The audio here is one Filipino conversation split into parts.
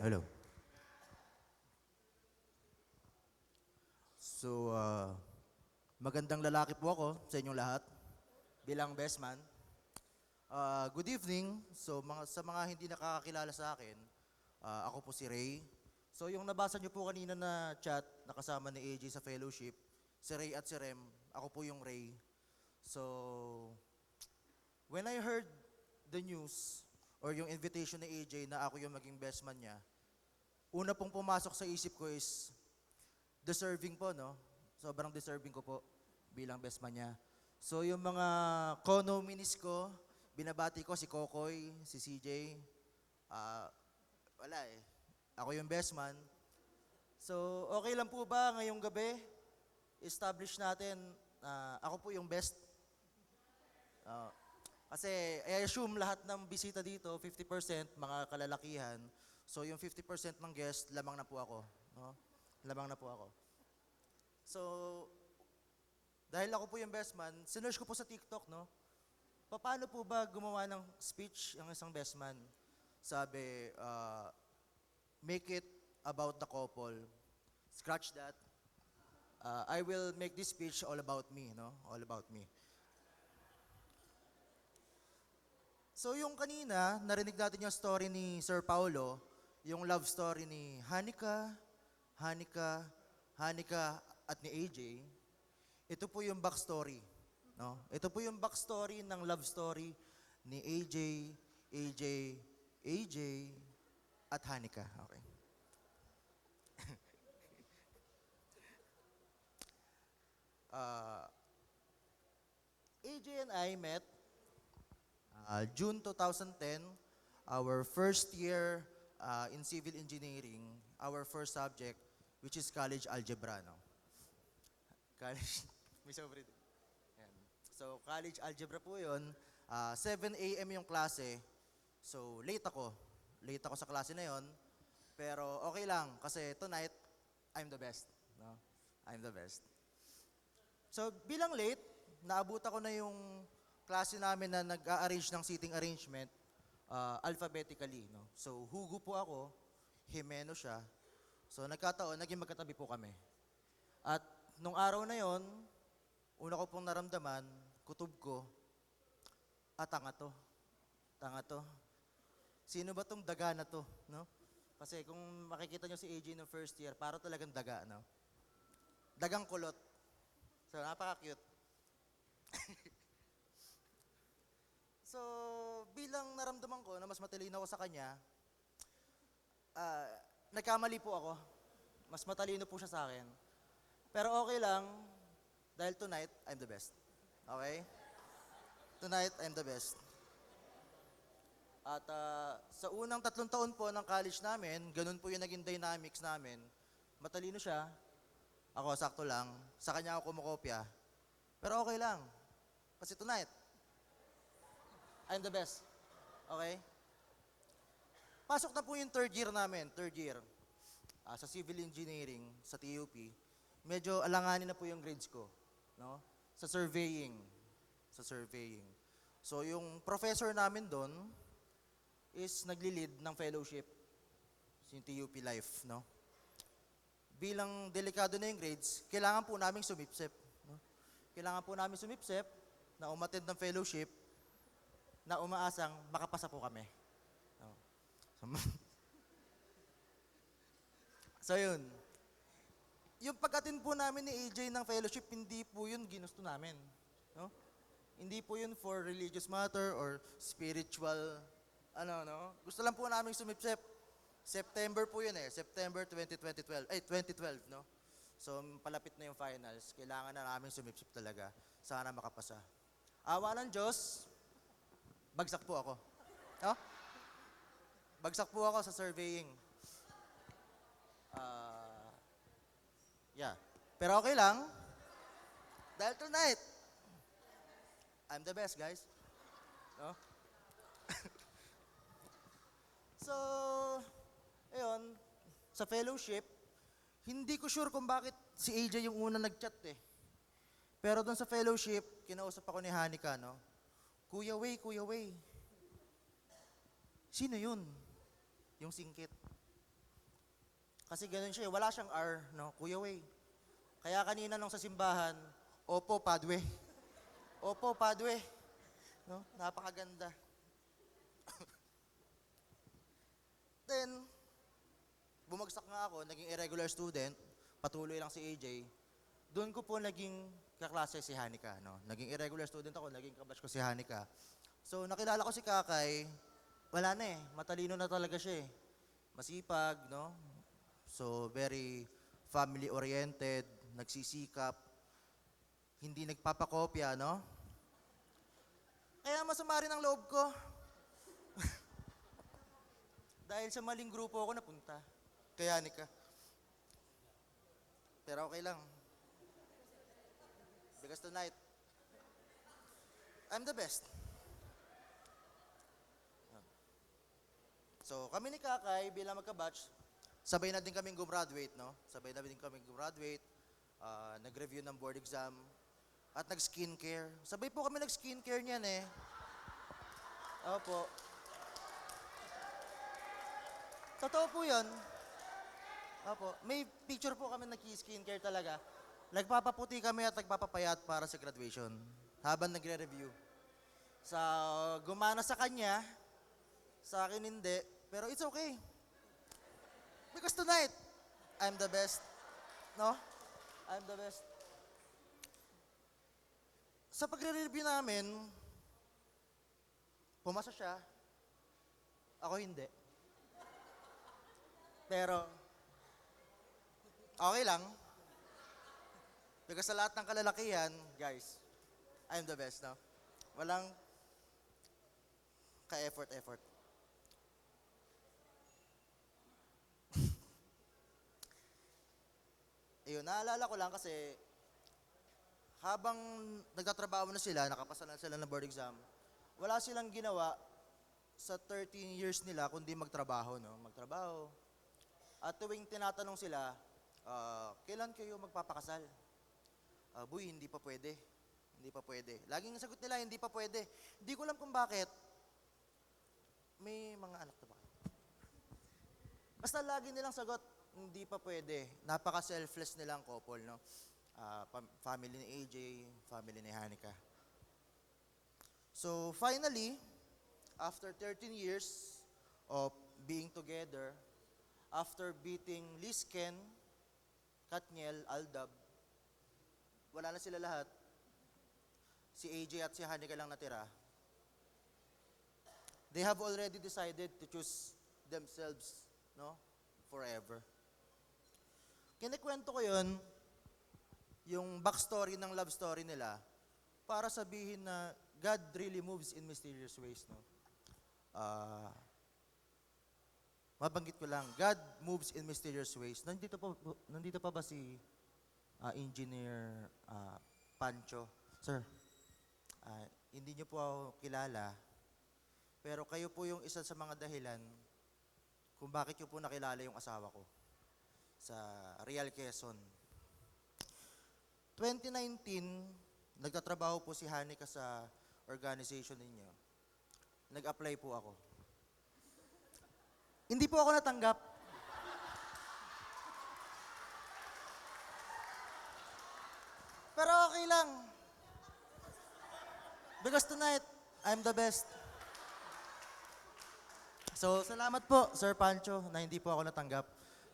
Hello. So, magandang lalaki po ako sa inyong lahat bilang best man. Good evening. So, sa mga hindi nakakakilala sa akin, ako po si Ray. So, yung nabasa niyo po kanina na chat na kasama ni AJ sa fellowship, si Ray at si Rem, ako po yung Ray. So, when I heard the news or yung invitation ni AJ na ako yung maging best man niya, una pong pumasok sa isip ko is deserving po, no? Sobrang deserving ko po bilang best man niya. So yung mga co-nominees ko, binabati ko si Kokoy, si CJ, ah, wala eh. Ako yung best man. So okay lang po ba ngayong gabi? Establish natin ako po yung best. Ah, Kasi I assume lahat ng bisita dito, 50% mga kalalakihan. So yung 50% ng guest, lamang na po ako. No? Lamang na po ako. So, dahil ako po yung best man, sinerge ko po sa TikTok, no? Paano po ba gumawa ng speech ang isang best man? Sabi, make it about the couple. Scratch that. I will make this speech all about me, no? All about me. So yung kanina, narinig natin yung story ni Sir Paulo, yung love story ni Hanika, Hanika at ni AJ. Ito po yung backstory, no? Ito po yung backstory ng love story ni AJ, AJ at Hanika. Okay. Uh, AJ and I met June 2010, our first year in civil engineering, our first subject, which is college algebra. No? College, may sobre din. Yan. So, college algebra po yun. 7 a.m. yung klase. So, late ako. Late ako sa klase na yon. Pero okay lang, kasi tonight, I'm the best. No? I'm the best. So, bilang late, naabot ako na yung klase namin na nag-a-arrange ng seating arrangement alphabetically. No? So, Hugo po ako, Jimeno siya. So, nagkataon, naging magkatabi po kami. At nung araw na yon, una ko pong naramdaman, kutob ko, tanga to. Tanga to. Sino ba tong daga na to? No? Kasi kung makikita nyo si AJ no first year, para talagang daga. No? Dagang kulot. So, napaka-cute. So, bilang naramdaman ko na mas matalino ako sa kanya, nagkamali po ako. Mas matalino po siya sa akin. Pero okay lang, dahil tonight, I'm the best. Okay? Tonight, I'm the best. At sa unang 3 taon po ng college namin, ganun po yung naging dynamics namin. Matalino siya, ako sakto lang, sa kanya ako kumukopya. Pero okay lang, kasi tonight, I'm the best. Okay? Pasok na po yung third year namin, sa civil engineering, sa TUP. Medyo alanganin na po yung grades ko, no? Sa surveying. So yung professor namin doon is nagli-lead ng fellowship, yung TUP Life, no? Bilang delikado na yung grades, kailangan po namin sumipsip, no? Kailangan po namin sumipsip na umattend ng fellowship na umaasang makapasa po kami. No? So yun. Yung pag-attend po namin ni AJ ng fellowship, hindi po yun ginusto namin. No? Hindi po yun for religious matter or spiritual, no? Gusto lang po namin sumipsip. September po yun eh. September 2012, no? So, palapit na yung finals. Kailangan na namin sumipsip talaga. Sana makapasa. Awa ng Diyos, bagsak po ako. No? Bagsak po ako sa surveying. Yeah. Pero okay lang. Dahil tonight, I'm the best, guys. No? So, ayun, sa fellowship, hindi ko sure kung bakit si AJ yung una nag-chat eh. Pero doon sa fellowship, kinausap ako ni Hanika, no? Kuya Way. Sino yun? Yung singkit. Kasi ganun siya, wala siyang R, no? Kuya Way. Kaya kanina nung sa simbahan, opo, padwe. Opo, padwe. No? Napakaganda. Then, bumagsak nga ako, naging irregular student, patuloy lang si AJ. Doon ko po naging kaklase si Hanika, no? Naging irregular student ako, naging kabatch ko si Hanika. So, nakilala ko si Kakay, wala na eh, matalino na talaga siya eh. Masipag, no? So, very family-oriented, nagsisikap, hindi nagpapakopya, no? Kaya masama rin ang loob ko. Dahil sa maling grupo ako napunta. Kaya Hanika. Pero okay lang. Because tonight, I'm the best. So, kami ni Kakay bilang magka-batch, sabay na din kaming gumraduate, no? Sabay na din kaming gumraduate, nag-review ng board exam, at nag-skincare. Sabay po kami nag-skincare niyan eh. Opo. Totoo po yun. Opo. May picture po kami nag-skincare talaga. Nagpapaputi kami at nagpapapayat para sa graduation habang nagre-review. Sa gumana sa kanya, sa akin hindi, pero it's okay. Because tonight, I'm the best. No? I'm the best. Sa pagre-review namin, pumasa siya. Ako hindi. Pero, okay lang. Because sa lahat ng kalalakihan, guys, I'm the best, no? Walang ka-effort. Ayun, naalala ko lang kasi habang nagtatrabaho na sila, nakapasa na sila ng board exam, wala silang ginawa sa 13 years nila kundi magtrabaho, no? Magtrabaho. At tuwing tinatanong sila, kailan kayo magpapakasal? Boy, hindi pa pwede. Hindi pa pwede. Laging sagot nila, hindi pa pwede. Hindi ko alam kung bakit. May mga anak na ba kayo? Basta lagi nilang sagot, hindi pa pwede. Napaka-selfless nilang couple, no? Family ni AJ, family ni Hanika. So, finally, after 13 years of being together, after beating Lisken, Katniel, Aldab, wala na sila lahat. Si AJ at si Hanika lang natira. They have already decided to choose themselves, no? Forever. Kinikwento ko yun, yung backstory ng love story nila, para sabihin na God really moves in mysterious ways, no? Mabanggit ko lang, God moves in mysterious ways. Nandito pa ba si Engineer Pancho? Sir, hindi niyo po ako kilala, pero kayo po yung isa sa mga dahilan kung bakit niyo po nakilala yung asawa ko sa Real Quezon. 2019, nagtatrabaho po si Hanika sa organization ninyo. Nag-apply po ako. Hindi po ako natanggap. Pero okay lang. Because tonight, I'm the best. So, salamat po, Sir Pancho, na hindi po ako natanggap.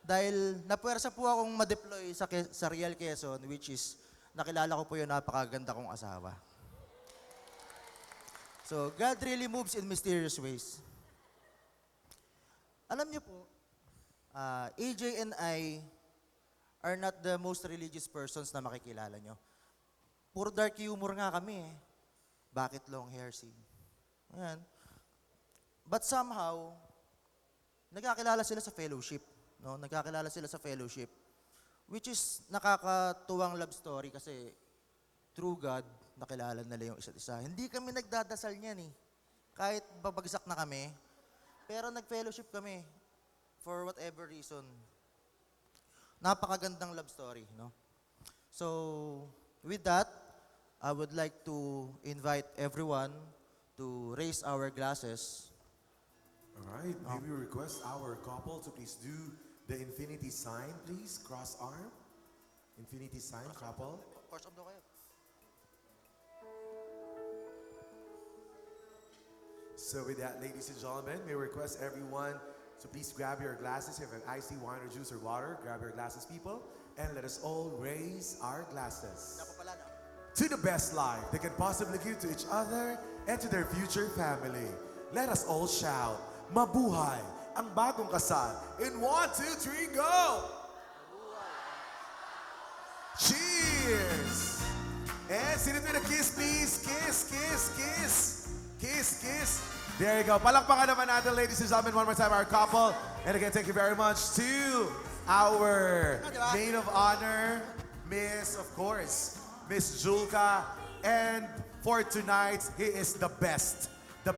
Dahil napuwersa po akong ma-deploy sa Real Quezon, which is, nakilala ko po yung napakaganda kong asawa. So, God really moves in mysterious ways. Alam niyo po, AJ and I are not the most religious persons na makikilala nyo. Puro dark humor nga kami eh. Bakit long hair si? Ayan. But somehow, nagkakilala sila sa fellowship. No? Nagkakilala sila sa fellowship. Which is nakakatuwang love story kasi through God, nakilala nila yung isa't isa. Hindi kami nagdadasal niyan eh. Kahit babagsak na kami, pero nag-fellowship kami for whatever reason. Napakagandang love story, no? So, with that, I would like to invite everyone to raise our glasses. All right, may we request our couple to please do the infinity sign, please. Cross arm. Infinity sign, couple. Course up daw kayo. So with that, ladies and gentlemen, may we request everyone to please grab your glasses. If you have iced tea, wine, or juice, or water, grab your glasses, people. And let us all raise our glasses Napapala na. to the best life they can possibly give to each other and to their future family. Let us all shout, Mabuhay ang bagong kasal. In 1, 2, 3, go! Cheers! And sinit with a kiss, please. Kiss, kiss, kiss. Kiss, kiss. There you go. Palakpakan naman natin, ladies and gentlemen, one more time, our couple. And again, thank you very much to our maid of honor, Miss, of course, Miss Julka. And for tonight, he is the best